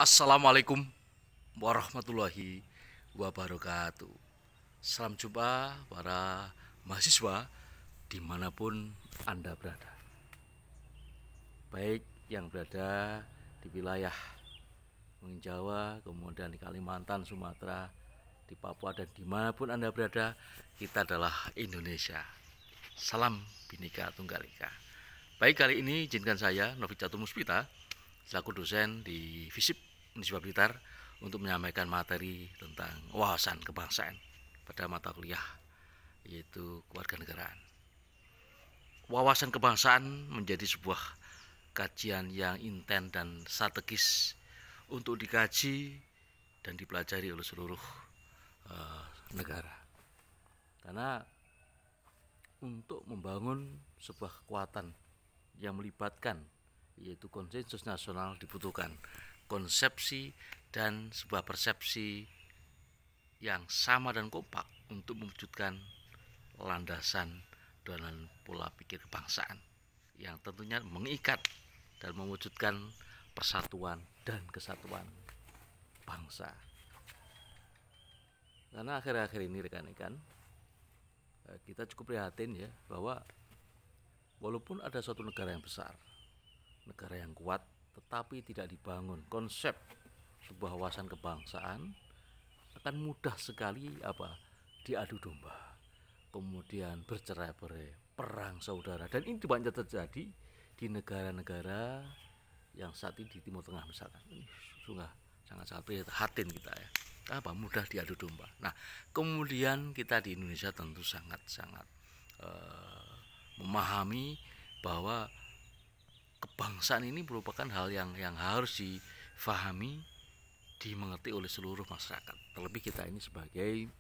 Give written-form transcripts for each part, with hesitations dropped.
Assalamualaikum warahmatullahi wabarakatuh. Salam jumpa para mahasiswa dimanapun Anda berada, baik yang berada di wilayah Jawa, kemudian di Kalimantan, Sumatera, di Papua, dan dimanapun Anda berada. Kita adalah Indonesia. Salam Bhinneka Tunggal Ika. Baik, kali ini izinkan saya Novi Catur Muspita selaku dosen di FISIP Universitas Blitar untuk menyampaikan materi tentang wawasan kebangsaan pada mata kuliah yaitu kewarganegaraan. Wawasan kebangsaan menjadi sebuah kajian yang intens dan strategis untuk dikaji dan dipelajari oleh seluruh negara. Karena untuk membangun sebuah kekuatan yang melibatkan yaitu konsensus nasional dibutuhkan konsepsi dan sebuah persepsi yang sama dan kompak untuk mewujudkan landasan dan pola pikir kebangsaan yang tentunya mengikat dan mewujudkan persatuan dan kesatuan bangsa. Karena akhir-akhir ini rekan-rekan, kita cukup prihatin ya bahwa walaupun ada suatu negara yang besar, negara yang kuat, tetapi tidak dibangun konsep sebuah wawasan kebangsaan, akan mudah sekali diadu domba, kemudian bercerai-berai, perang saudara. Dan ini banyak terjadi di negara-negara yang saat ini di Timur Tengah misalkan. Ini sungguh sangat-sangat prihatin kita ya, mudah diadu domba. Nah, kemudian kita di Indonesia tentu sangat-sangat memahami bahwa kebangsaan ini merupakan hal yang harus difahami, dimengerti oleh seluruh masyarakat. Terlebih kita ini sebagai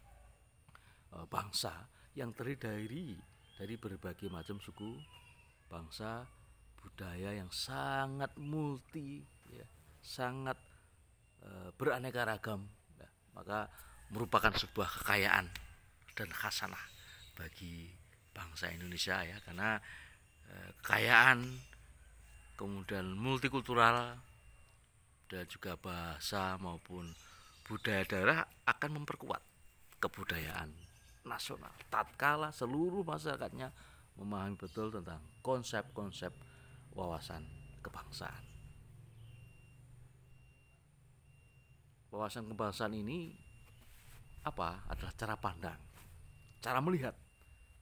bangsa yang terdiri dari berbagai macam suku, bangsa, budaya yang sangat multi, ya, sangat beraneka ragam, ya, maka merupakan sebuah kekayaan dan khasanah bagi bangsa Indonesia ya, karena kekayaan kemudian multikultural dan juga bahasa maupun budaya daerah akan memperkuat kebudayaan nasional tatkala seluruh masyarakatnya memahami betul tentang konsep-konsep wawasan kebangsaan. Wawasan kebangsaan ini adalah cara pandang, cara melihat,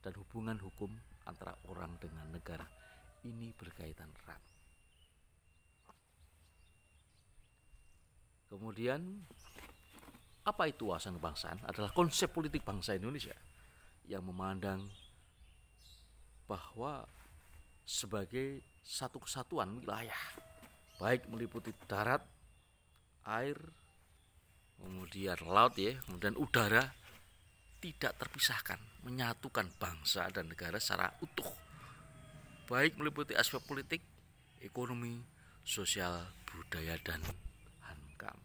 dan hubungan hukum antara orang dengan negara. Ini berkaitan erat. Kemudian apa itu wawasan kebangsaan? Adalah konsep politik bangsa Indonesia yang memandang bahwa sebagai satu kesatuan wilayah, baik meliputi darat, air, kemudian laut ya, kemudian udara, tidak terpisahkan, menyatukan bangsa dan negara secara utuh, baik meliputi aspek politik, ekonomi, sosial, budaya, dan hankam.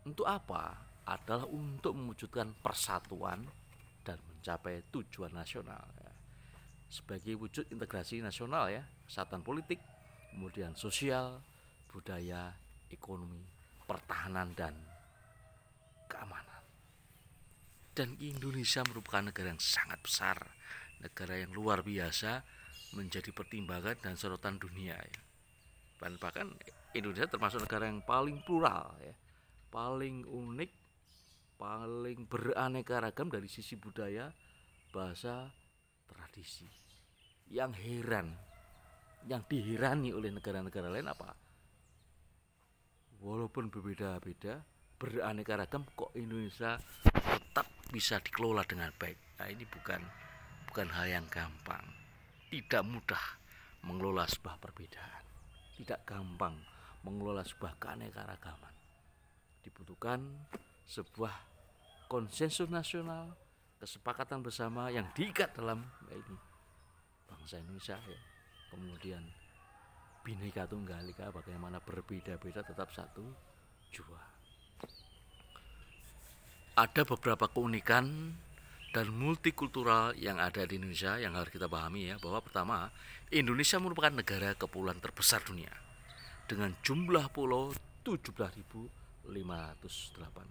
Untuk apa? Adalah untuk mewujudkan persatuan dan mencapai tujuan nasional ya. Sebagai wujud integrasi nasional ya, kesatuan politik, kemudian sosial, budaya, ekonomi, pertahanan, dan keamanan. Dan Indonesia merupakan negara yang sangat besar, negara yang luar biasa, menjadi pertimbangan dan sorotan dunia ya. Bahkan Indonesia termasuk negara yang paling plural ya, paling unik, paling beraneka ragam dari sisi budaya, bahasa, tradisi. Yang dihirani oleh negara-negara lain walaupun berbeda-beda, beraneka ragam, kok Indonesia tetap bisa dikelola dengan baik. Nah, ini bukan hal yang gampang. Tidak mudah mengelola sebuah perbedaan, tidak gampang mengelola sebuah keanekaragaman. Dibutuhkan sebuah konsensus nasional, kesepakatan bersama yang diikat dalam ini bangsa Indonesia ya. Kemudian Bhinneka Tunggal Ika, bagaimana berbeda-beda tetap satu jua. Ada beberapa keunikan dan multikultural yang ada di Indonesia yang harus kita pahami ya, bahwa pertama, Indonesia merupakan negara kepulauan terbesar dunia dengan jumlah pulau 17.508,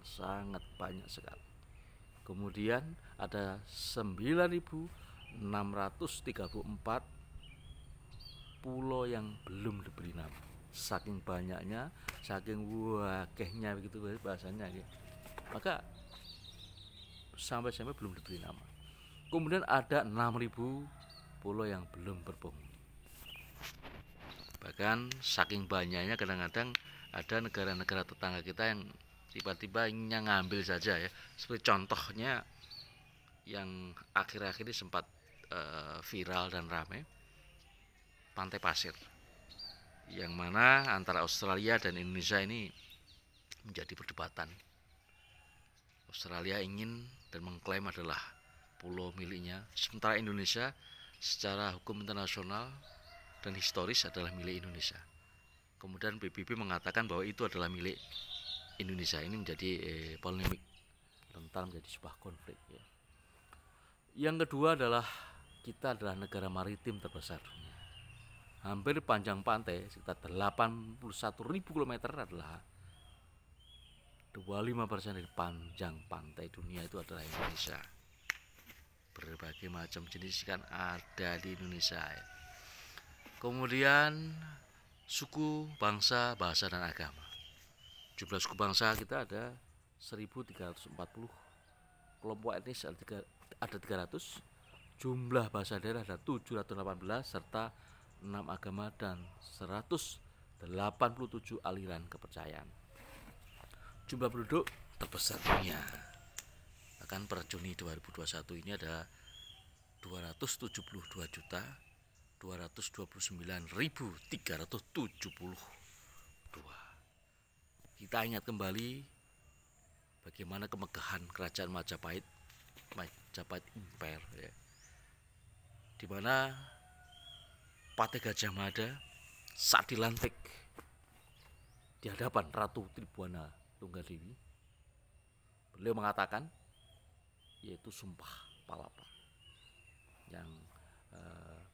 sangat banyak sekali. Kemudian ada 9.634 pulau yang belum diberi nama. Saking banyaknya, saking wakehnya begitu bahasanya ya. Maka sampai belum diberi nama. Kemudian ada 6.000 pulau yang belum berpenghuni. Bahkan saking banyaknya kadang-kadang ada negara-negara tetangga kita yang tiba-tiba ingin ngambil saja ya. Seperti contohnya yang akhir-akhir ini sempat viral dan ramai, Pantai Pasir, yang mana antara Australia dan Indonesia ini menjadi perdebatan. Australia ingin dan mengklaim adalah pulau miliknya, sementara Indonesia secara hukum internasional dan historis adalah milik Indonesia. Kemudian PBB mengatakan bahwa itu adalah milik Indonesia. Ini menjadi polemik, rentan menjadi sebuah konflik ya. Yang kedua adalah kita adalah negara maritim terbesar dunia. Hampir panjang pantai sekitar 81.000 km adalah 25% dari panjang pantai dunia itu adalah Indonesia. Berbagai macam jenis ikan ada di Indonesia ya. Kemudian suku, bangsa, bahasa, dan agama. Jumlah suku bangsa kita ada 1.340, kelompok etnis ada 300, jumlah bahasa daerah ada 718, serta 6 agama dan 187 aliran kepercayaan. Jumlah penduduk terbesar dunia. Bahkan per Juni 2021 ini ada 279.372. Kita ingat kembali bagaimana kemegahan kerajaan Majapahit Empire ya. Di mana Patih Gajah Mada saat dilantik di hadapan Ratu Tribhuwana Tunggadewi, beliau mengatakan, yaitu Sumpah Palapa, yang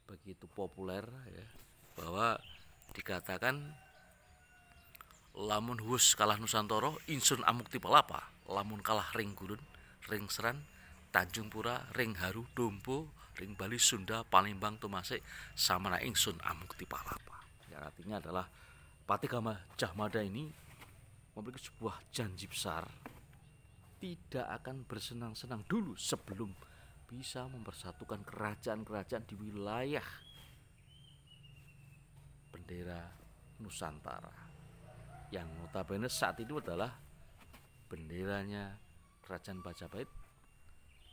begitu populer ya, bahwa dikatakan lamun hus kalah Nusantara insun amukti palapa, lamun kalah ring gurun, ring seran, Tanjung Pura, ring haru, dompo, ring Bali, Sunda, Palembang, Tomasek, samana ingsun amukti palapa. Ya, artinya adalah Patih Gajah Mada ini memiliki sebuah janji besar, tidak akan bersenang-senang dulu sebelum bisa mempersatukan kerajaan-kerajaan di wilayah bendera Nusantara, yang notabene saat itu adalah benderanya kerajaan Majapahit,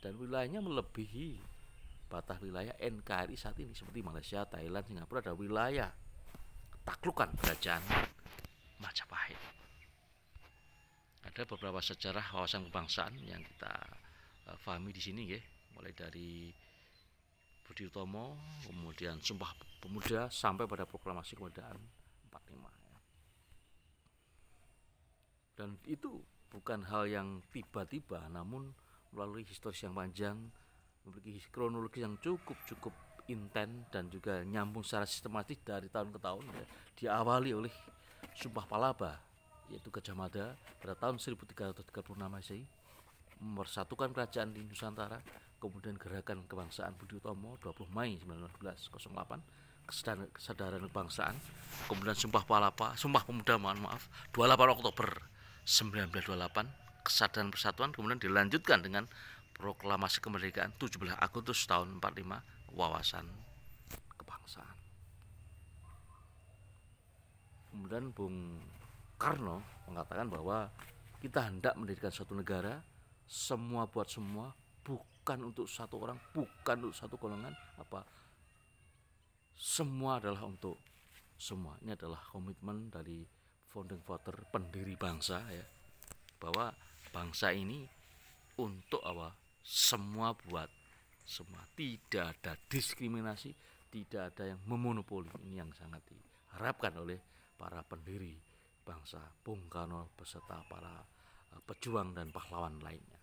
dan wilayahnya melebihi batas wilayah NKRI saat ini, seperti Malaysia, Thailand, Singapura ada wilayah taklukan kerajaan Majapahit. Ada beberapa sejarah wawasan kebangsaan yang kita pahami di sini ya, mulai dari Budi Utomo, kemudian Sumpah Pemuda sampai pada Proklamasi Kemerdekaan 45 ya. Dan itu bukan hal yang tiba-tiba, namun melalui historis yang panjang, memiliki kronologi yang cukup intens dan juga nyambung secara sistematis dari tahun ke tahun ya. Diawali oleh Sumpah Palapa, yaitu Gajah Mada pada tahun 1336 Masehi, mempersatukan kerajaan di Nusantara. Kemudian gerakan kebangsaan Budi Utomo 20 Mei 1908, kesadaran kebangsaan. Kemudian Sumpah Pemuda 28 Oktober 1928, kesadaran persatuan. Kemudian dilanjutkan dengan Proklamasi Kemerdekaan 17 Agustus tahun 45, wawasan kebangsaan. Kemudian Bung Karno mengatakan bahwa kita hendak mendirikan suatu negara, semua buat semua, bukan untuk satu orang, bukan untuk satu golongan, semua adalah untuk semua. Ini adalah komitmen dari founding father, pendiri bangsa ya, bahwa bangsa ini untuk semua buat semua, tidak ada diskriminasi, tidak ada yang memonopoli. Ini yang sangat diharapkan oleh para pendiri bangsa Bung Karno beserta para pejuang dan pahlawan lainnya.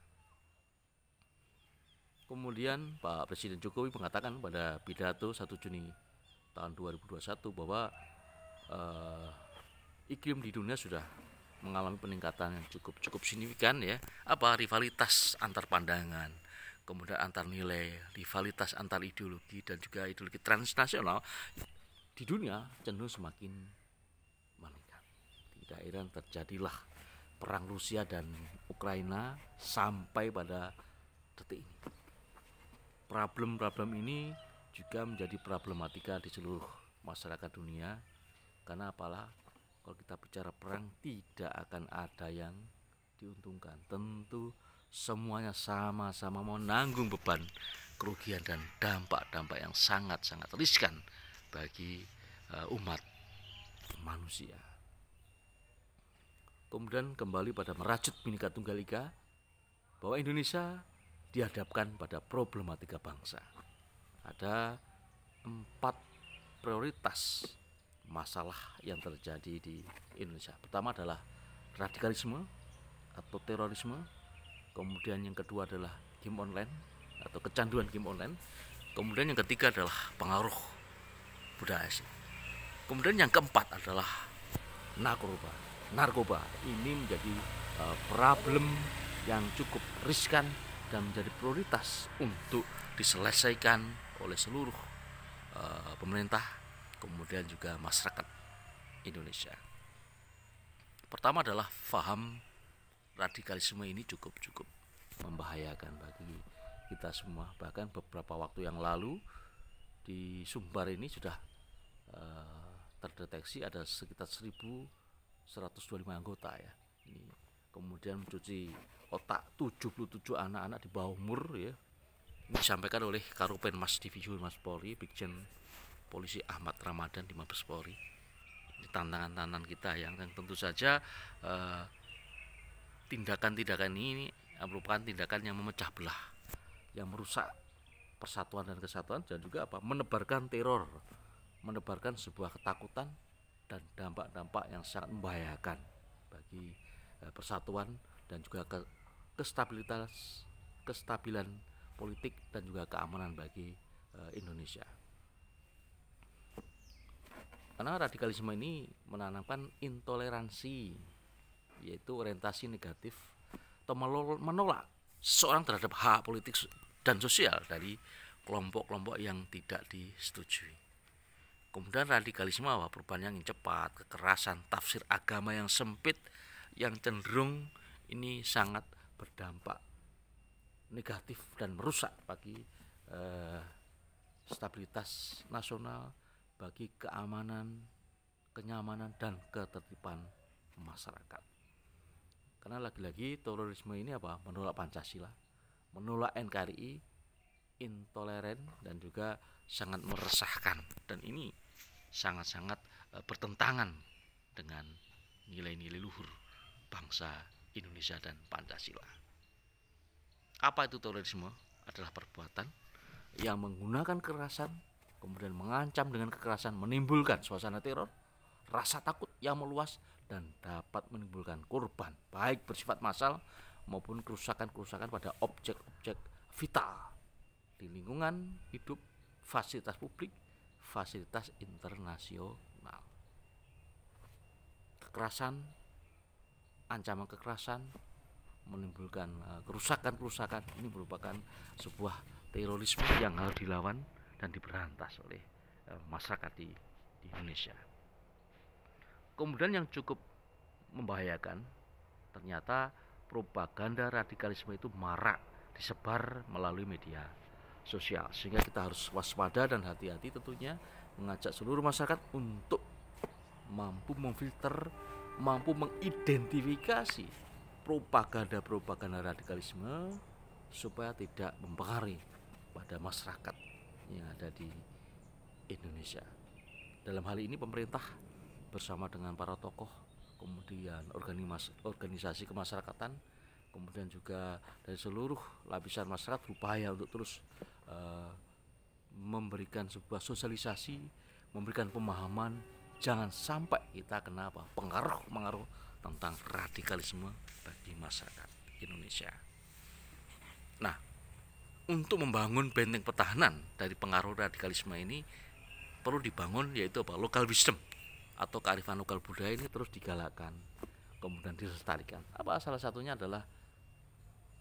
Kemudian Pak Presiden Jokowi mengatakan pada pidato 1 Juni tahun 2021 bahwa iklim di dunia sudah mengalami peningkatan yang cukup signifikan ya. Apa rivalitas antar pandangan, kemudian antar nilai, rivalitas antar ideologi dan juga ideologi transnasional di dunia cenderung semakin meningkat. Tidak heran terjadilah perang Rusia dan Ukraina sampai pada detik ini. Problem ini juga menjadi problematika di seluruh masyarakat dunia, karena apalah, kalau kita bicara perang tidak akan ada yang diuntungkan. Tentu semuanya sama-sama menanggung beban kerugian dan dampak-dampak yang sangat-sangat riskan bagi umat manusia. Kemudian kembali pada merajut Bhinneka Tunggal Ika, bahwa Indonesia dihadapkan pada problematika bangsa. Ada 4 prioritas masalah yang terjadi di Indonesia. Pertama adalah radikalisme atau terorisme. Kemudian yang kedua adalah game online atau kecanduan game online. Kemudian yang ketiga adalah pengaruh budaya asing. Kemudian yang keempat adalah narkoba. Ini menjadi problem yang cukup riskan dan menjadi prioritas untuk diselesaikan oleh seluruh pemerintah, kemudian juga masyarakat Indonesia. Pertama adalah paham radikalisme ini cukup membahayakan bagi kita semua. Bahkan beberapa waktu yang lalu di Sumbar ini sudah terdeteksi ada sekitar 1.125 anggota ya. Ini kemudian mencuci otak 77 anak-anak di bawah umur ya. Ini disampaikan oleh Karopenmas Divisi Humas Polri, Brigjen Polisi Ahmad Ramadan di Mabes Polri. Ini tantangan kita yang tentu saja tindakan-tindakan ini merupakan tindakan yang memecah belah, yang merusak persatuan dan kesatuan, dan juga menebarkan teror, menebarkan sebuah ketakutan dan dampak-dampak yang sangat membahayakan bagi persatuan dan juga kestabilan politik dan juga keamanan bagi Indonesia. Karena radikalisme ini menanamkan intoleransi, yaitu orientasi negatif atau menolak seseorang terhadap hak politik dan sosial dari kelompok-kelompok yang tidak disetujui. Kemudian radikalisme perubahan yang cepat, kekerasan, tafsir agama yang sempit, yang cenderung ini sangat berdampak negatif dan merusak bagi stabilitas nasional, bagi keamanan, kenyamanan dan ketertiban masyarakat. Karena lagi-lagi terorisme ini menolak Pancasila, menolak NKRI, intoleran dan juga sangat meresahkan, dan ini sangat-sangat bertentangan dengan nilai-nilai luhur bangsa Indonesia dan Pancasila. Apa itu terorisme? Adalah perbuatan yang menggunakan kekerasan, kemudian mengancam dengan kekerasan, menimbulkan suasana teror, rasa takut yang meluas, dan dapat menimbulkan korban baik bersifat massal maupun kerusakan-kerusakan pada objek-objek vital di lingkungan hidup, fasilitas publik, fasilitas internasional. Kekerasan, ancaman kekerasan menimbulkan kerusakan-kerusakan, ini merupakan sebuah terorisme yang harus dilawan dan diberantas oleh masyarakat di Indonesia. Kemudian yang cukup membahayakan, ternyata propaganda radikalisme itu marak disebar melalui media sosial, sehingga kita harus waspada dan hati-hati tentunya, mengajak seluruh masyarakat untuk mampu memfilter, mampu mengidentifikasi propaganda radikalisme supaya tidak mempengaruhi pada masyarakat yang ada di Indonesia. Dalam hal ini pemerintah bersama dengan para tokoh, kemudian organisasi kemasyarakatan, kemudian juga dari seluruh lapisan masyarakat berupaya untuk terus memberikan sebuah sosialisasi, memberikan pemahaman, jangan sampai kita kena pengaruh tentang radikalisme bagi masyarakat Indonesia. Nah, untuk membangun benteng pertahanan dari pengaruh radikalisme ini perlu dibangun, yaitu local wisdom atau kearifan lokal budaya ini terus digalakkan, kemudian dilestarikan. Apa salah satunya adalah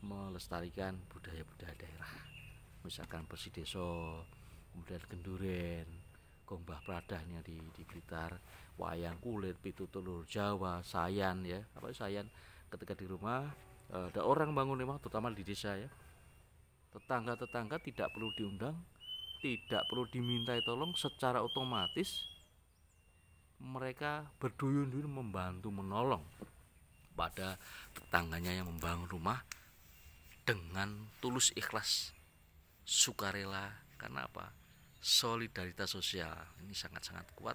melestarikan budaya-budaya daerah, misalkan bersih deso, kemudian genduren, gombah pradahnya di Blitar, wayang kulit, pitutur Jawa, sayan ya, apa sayan ketika di rumah ada orang bangun rumah, terutama di desa ya, tetangga-tetangga tidak perlu diundang, tidak perlu dimintai tolong, secara otomatis mereka berduyun-duyun membantu menolong pada tetangganya yang membangun rumah dengan tulus ikhlas, sukarela. Karena apa? Solidaritas sosial ini sangat-sangat kuat,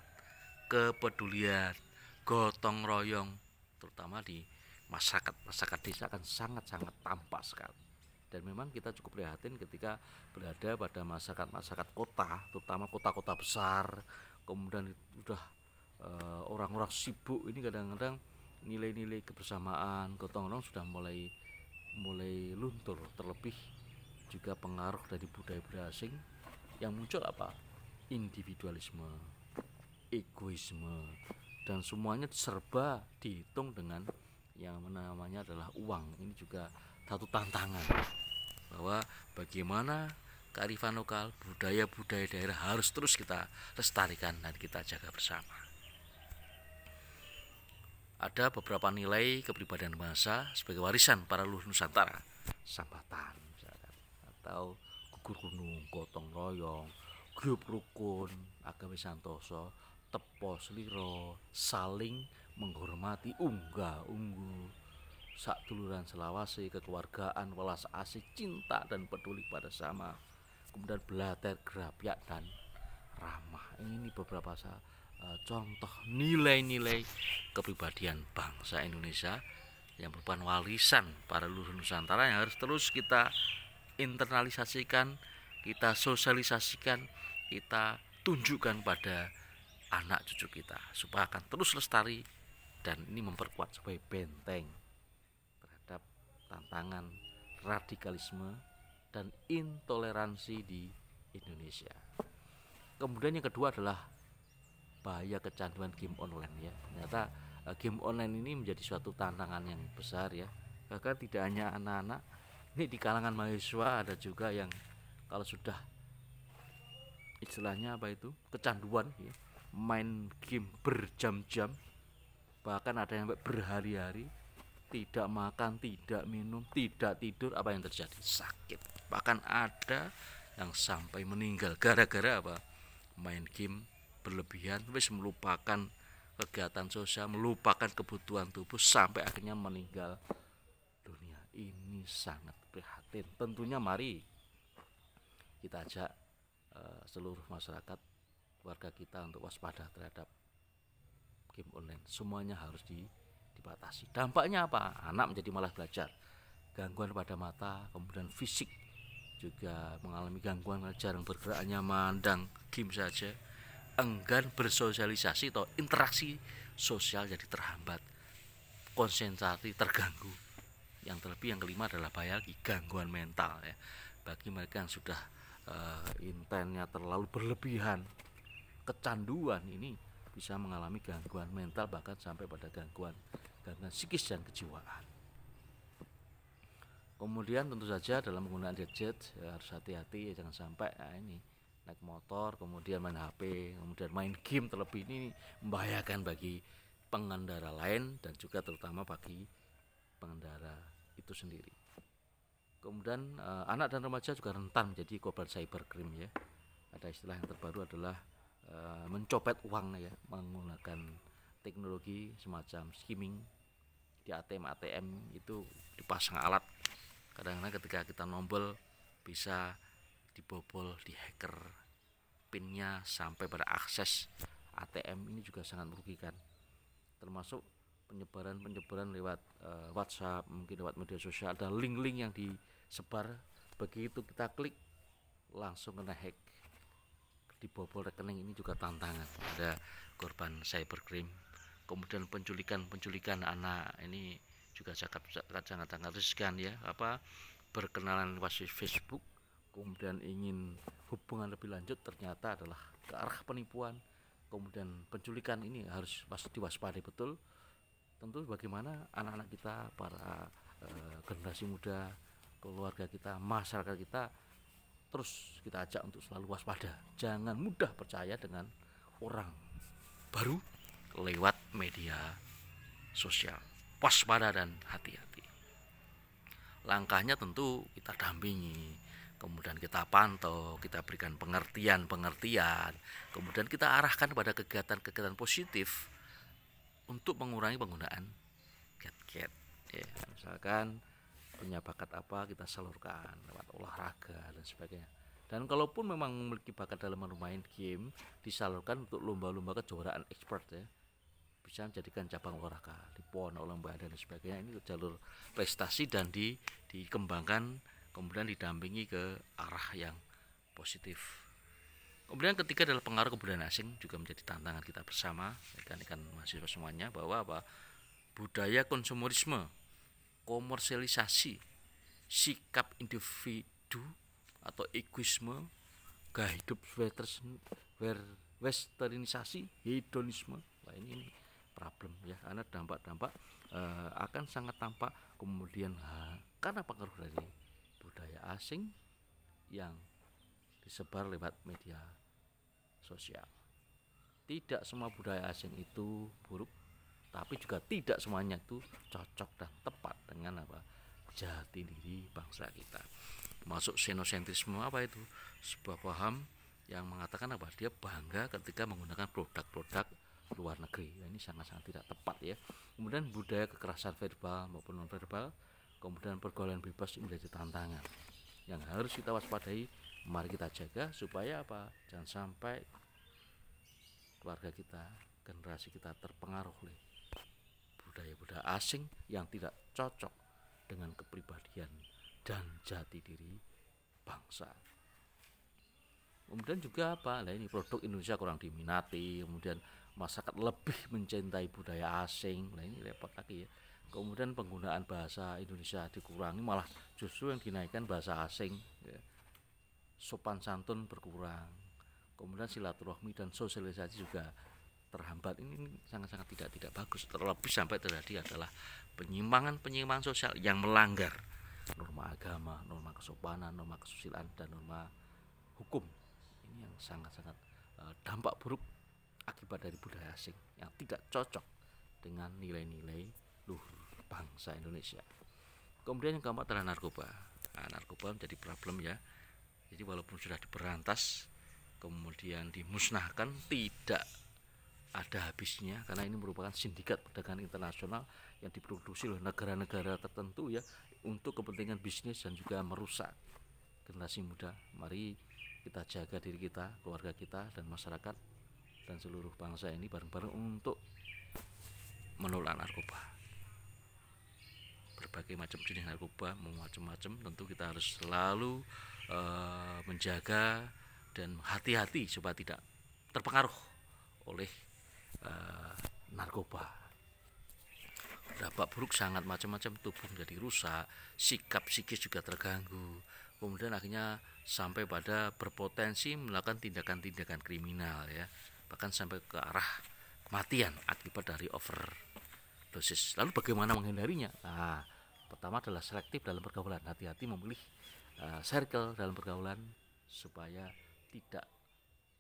kepedulian, gotong royong, terutama di masyarakat desa akan sangat-sangat tampak sekali. Dan memang kita cukup prihatin ketika berada pada masyarakat kota, terutama kota-kota besar, kemudian sudah orang-orang sibuk ini, kadang-kadang nilai-nilai kebersamaan, gotong royong sudah mulai luntur. Terlebih juga pengaruh dari budaya asing yang muncul apa? Individualisme, egoisme, dan semuanya serba dihitung dengan yang namanya adalah uang. Ini juga satu tantangan bahwa bagaimana kearifan lokal, budaya-budaya daerah harus terus kita lestarikan dan kita jaga bersama. Ada beberapa nilai kepribadian bangsa sebagai warisan para leluhur Nusantara, sambatan misalkan, atau gugur gunung, gotong royong, grup rukun, agawe santoso, tepo sliro, saling menghormati, unggah unggu, saduluran selawase, kekeluargaan, welas asih, cinta dan peduli pada sama, kemudian belater, gerapyak dan ramah. Ini beberapa contoh nilai-nilai kepribadian bangsa Indonesia yang merupakan warisan para leluhur Nusantara yang harus terus kita internalisasikan, kita sosialisasikan, kita tunjukkan pada anak cucu kita supaya akan terus lestari, dan ini memperkuat sebagai benteng terhadap tantangan radikalisme dan intoleransi di Indonesia. Kemudian yang kedua adalah bahaya kecanduan game online ya. Ternyata game online ini menjadi suatu tantangan yang besar ya. Bahkan tidak hanya anak-anak, ini di kalangan mahasiswa ada juga yang kalau sudah istilahnya apa itu, kecanduan ya, main game berjam-jam, bahkan ada yang berhari-hari tidak makan, tidak minum, tidak tidur. Apa yang terjadi? Sakit. Bahkan ada yang sampai meninggal gara-gara apa? Main game berlebihan, wis melupakan kegiatan sosial, melupakan kebutuhan tubuh, sampai akhirnya meninggal dunia. Ini sangat prihatin. Tentunya mari kita ajak seluruh masyarakat, warga kita untuk waspada terhadap game online. Semuanya harus dibatasi. Dampaknya apa? Anak menjadi malas belajar, gangguan pada mata, kemudian fisik juga mengalami gangguan, jarang bergerak, hanya mandang game saja, enggan bersosialisasi atau interaksi sosial jadi terhambat, konsentrasi terganggu. Yang terlebih yang kelima adalah bahaya gangguan mental ya. Bagi mereka yang sudah intennya terlalu berlebihan, kecanduan ini bisa mengalami gangguan mental, bahkan sampai pada gangguan psikis dan kejiwaan. Kemudian tentu saja dalam menggunakan gadget ya, harus hati-hati ya, jangan sampai ini naik motor, kemudian main HP, kemudian main game, terlebih ini membahayakan bagi pengendara lain dan juga terutama bagi pengendara itu sendiri. Kemudian anak dan remaja juga rentan menjadi korban cybercrime ya. Ada istilah yang terbaru adalah mencopet uang ya, menggunakan teknologi semacam skimming. Di ATM itu dipasang alat, kadang-kadang ketika kita nombol bisa dibobol, dihacker pinnya sampai pada akses ATM. Ini juga sangat merugikan, termasuk penyebaran lewat WhatsApp, mungkin lewat media sosial, ada link-link yang disebar, begitu kita klik langsung kena hack, dibobol rekening. Ini juga tantangan, ada korban cybercrime. Kemudian penculikan anak ini juga sangat riskan ya, berkenalan lewat Facebook, kemudian ingin hubungan lebih lanjut, ternyata adalah ke arah penipuan, kemudian penculikan ini harus diwaspadai betul. Tentu bagaimana anak-anak kita, para generasi muda, keluarga kita, masyarakat kita, terus kita ajak untuk selalu waspada, jangan mudah percaya dengan orang baru lewat media sosial. Waspada dan hati-hati. Langkahnya tentu kita dampingi, kemudian kita pantau, kita berikan pengertian, kemudian kita arahkan pada kegiatan-kegiatan positif untuk mengurangi penggunaan gadget. Ya, misalkan punya bakat apa kita salurkan lewat olahraga dan sebagainya. Dan kalaupun memang memiliki bakat dalam bermain game, disalurkan untuk lomba-lomba kejuaraan expert ya. Bisa menjadikan cabang olahraga di PON, olimpiade dan sebagainya. Ini jalur prestasi dan dikembangkan, kemudian didampingi ke arah yang positif. Kemudian ketiga adalah pengaruh kebudayaan asing, juga menjadi tantangan kita bersama, rekan-rekan mahasiswa semuanya, bahwa budaya konsumerisme, komersialisasi, sikap individu atau egoisme, gaya hidup westernisasi, hedonisme. Wah, ini problem ya, karena dampak-dampak akan sangat tampak kemudian karena pengaruh dari budaya asing yang disebar lewat media sosial. Tidak semua budaya asing itu buruk, tapi juga tidak semuanya itu cocok dan tepat dengan jati diri bangsa kita. Masuk xenocentrisme, apa itu? Sebuah paham yang mengatakan dia bangga ketika menggunakan produk-produk luar negeri. Ini sangat-sangat tidak tepat ya. Kemudian budaya kekerasan verbal maupun non verbal, kemudian pergaulan bebas menjadi tantangan yang harus kita waspadai. Mari kita jaga supaya jangan sampai keluarga kita, generasi kita terpengaruh oleh budaya-budaya asing yang tidak cocok dengan kepribadian dan jati diri bangsa. Kemudian juga ini produk Indonesia kurang diminati, kemudian masyarakat lebih mencintai budaya asing. Ini repot lagi ya. Kemudian penggunaan bahasa Indonesia dikurangi, malah justru yang dinaikkan bahasa asing ya. Sopan santun berkurang, kemudian silaturahmi dan sosialisasi juga terhambat. Ini sangat-sangat tidak bagus. Terlebih sampai terjadi adalah penyimpangan sosial yang melanggar norma agama, norma kesopanan, norma kesusilaan, dan norma hukum. Ini yang sangat-sangat dampak buruk akibat dari budaya asing yang tidak cocok dengan nilai-nilai luhur bangsa Indonesia. Kemudian yang keempat adalah narkoba. Narkoba menjadi problem ya. Jadi walaupun sudah diberantas, kemudian dimusnahkan, tidak ada habisnya, karena ini merupakan sindikat perdagangan internasional yang diproduksi oleh negara-negara tertentu ya, untuk kepentingan bisnis dan juga merusak generasi muda. Mari kita jaga diri kita, keluarga kita, dan masyarakat dan seluruh bangsa ini bareng-bareng untuk menolak narkoba. Berbagai macam jenis narkoba, macam-macam, tentu kita harus selalu menjaga dan hati-hati supaya tidak terpengaruh oleh narkoba. Dampak buruk sangat macam-macam, tubuh menjadi rusak, sikap psikis juga terganggu, kemudian akhirnya sampai pada berpotensi melakukan tindakan-tindakan kriminal ya, bahkan sampai ke arah kematian akibat dari overdosis. Lalu bagaimana menghindarinya? Pertama adalah selektif dalam pergaulan, hati-hati memilih circle dalam pergaulan supaya tidak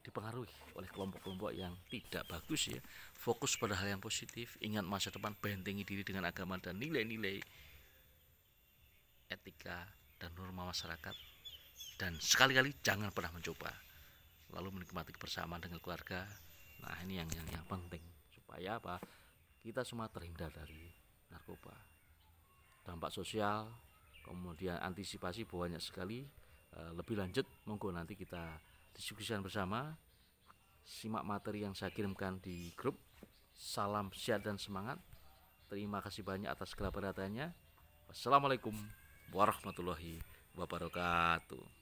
dipengaruhi oleh kelompok-kelompok yang tidak bagus ya. Fokus pada hal yang positif, ingat masa depan, bentengi diri dengan agama dan nilai-nilai etika dan norma masyarakat, dan sekali-kali jangan pernah mencoba. Lalu menikmati kebersamaan dengan keluarga. Nah, ini yang penting supaya kita semua terhindar dari narkoba. Dampak sosial, kemudian antisipasi banyak sekali. Lebih lanjut monggo nanti kita diskusikan bersama. Simak materi yang saya kirimkan di grup. Salam sehat dan semangat. Terima kasih banyak atas segala perhatiannya. Wassalamualaikum warahmatullahi wabarakatuh.